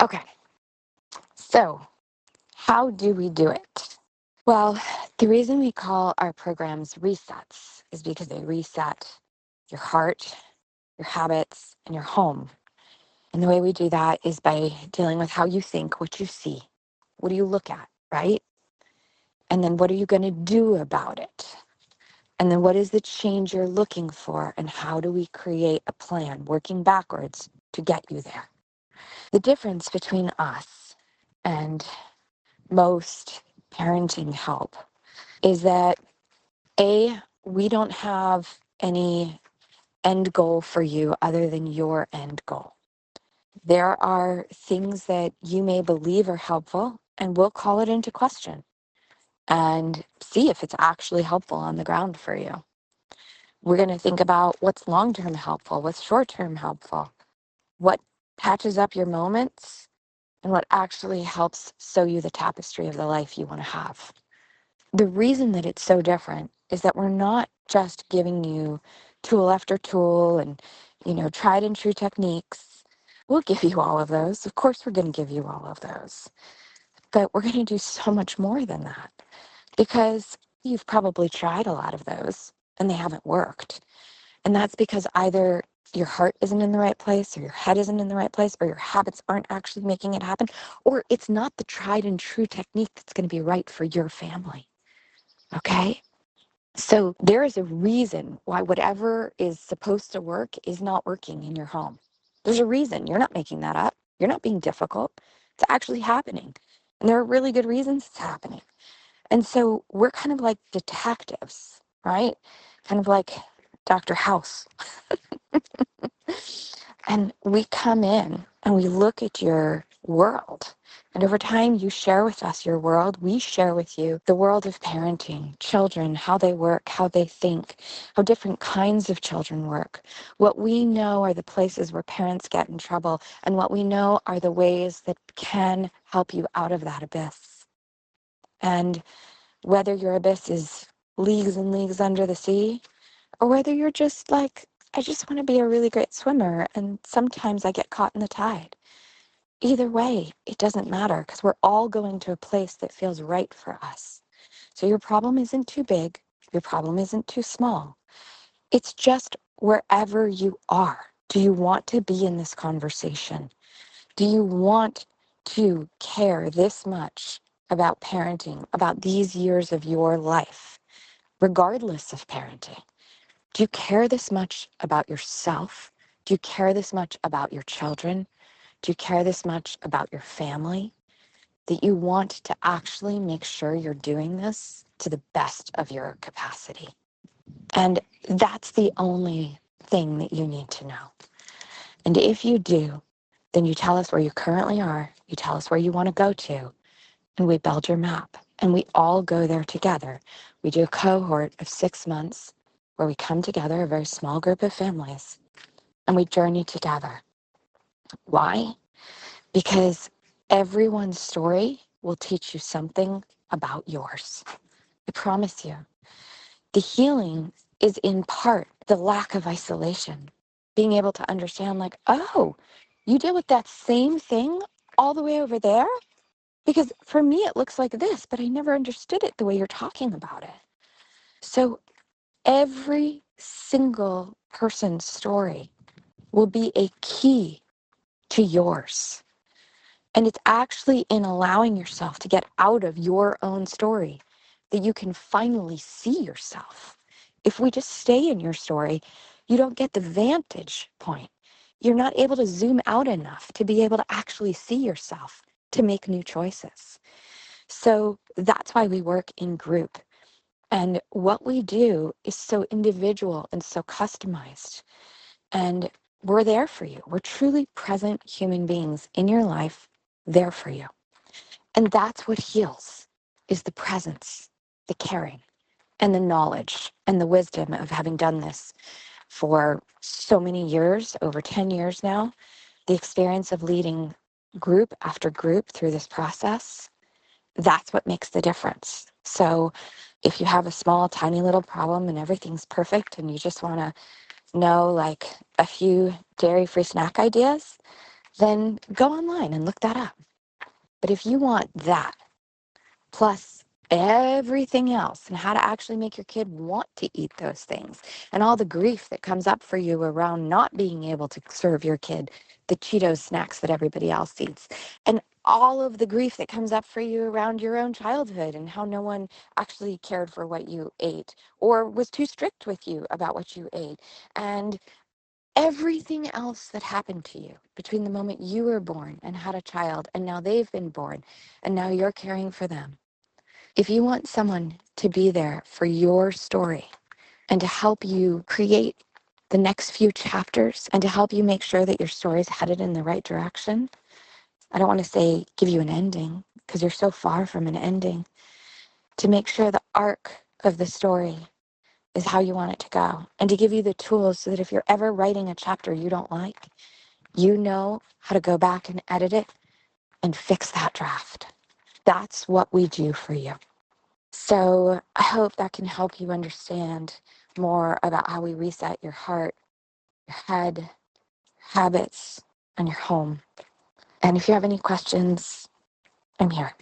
Okay, so how do we do it? Well, the reason we call our programs resets is because they reset your heart, your habits, and your home. And the way we do that is by dealing with how you think, what you see, what do you look at, right? And then what are you going to do about it? And then what is the change you're looking for? And how do we create a plan working backwards to get you there? The difference between us and most parenting help is that we don't have any end goal for you other than your end goal. There are things that you may believe are helpful, and we'll call it into question and see if it's actually helpful on the ground for you. We're going to think about what's long-term helpful, what's short-term helpful, what patches up your moments, and what actually helps sew you the tapestry of the life you want to have. The reason that it's so different is that we're not just giving you tool after tool and, tried and true techniques. We'll give you all of those. Of course, we're going to give you all of those. But we're going to do so much more than that because you've probably tried a lot of those and they haven't worked. And that's because either your heart isn't in the right place or your head isn't in the right place or your habits aren't actually making it happen, or it's not the tried and true technique that's going to be right for your family. Okay? So there is a reason why whatever is supposed to work is not working in your home. There's a reason. You're not making that up. You're not being difficult. It's actually happening. And there are really good reasons it's happening. And so we're kind of like detectives, right? Kind of like Dr. House. And we come in and we look at your world. And over time, you share with us your world. We share with you the world of parenting, children, how they work, how they think, how different kinds of children work. What we know are the places where parents get in trouble, and what we know are the ways that can help you out of that abyss. And whether your abyss is leagues and leagues under the sea, or whether you're just like, I just want to be a really great swimmer, and sometimes I get caught in the tide. Either way, it doesn't matter because we're all going to a place that feels right for us. So your problem isn't too big. Your problem isn't too small. It's just wherever you are. Do you want to be in this conversation? Do you want to care this much about parenting, about these years of your life, regardless of parenting? Do you care this much about yourself? Do you care this much about your children? Do you care this much about your family that you want to actually make sure you're doing this to the best of your capacity? And that's the only thing that you need to know. And if you do, then you tell us where you currently are, you tell us where you want to go to, and we build your map. And we all go there together. We do a cohort of 6 months where we come together, a very small group of families, and we journey together. Why? Because everyone's story will teach you something about yours. I promise you. The healing is in part the lack of isolation. Being able to understand, like, oh, you deal with that same thing all the way over there? Because for me, it looks like this, but I never understood it the way you're talking about it. So every single person's story will be a key to yours. And it's actually in allowing yourself to get out of your own story that you can finally see yourself. If we just stay in your story, you don't get the vantage point. You're not able to zoom out enough to be able to actually see yourself, to make new choices. So that's why we work in group. And what we do is so individual and so customized. And we're there for you. We're truly present human beings in your life, there for you. And that's what heals, is the presence, the caring, and the knowledge and the wisdom of having done this for so many years, over 10 years now, the experience of leading group after group through this process. That's what makes the difference. So if you have a small, tiny little problem and everything's perfect and you just want to know like a few dairy-free snack ideas, then go online and look that up. But if you want that, plus everything else, and how to actually make your kid want to eat those things, and all the grief that comes up for you around not being able to serve your kid the Cheetos snacks that everybody else eats, and all of the grief that comes up for you around your own childhood and how no one actually cared for what you ate or was too strict with you about what you ate, and everything else that happened to you between the moment you were born and had a child and now they've been born and now you're caring for them. If you want someone to be there for your story and to help you create the next few chapters and to help you make sure that your story is headed in the right direction, I don't want to say give you an ending because you're so far from an ending, to make sure the arc of the story is how you want it to go and to give you the tools so that if you're ever writing a chapter you don't like, you know how to go back and edit it and fix that draft. That's what we do for you. So I hope that can help you understand more about how we reset your heart, your head, habits, and your home. And if you have any questions, I'm here.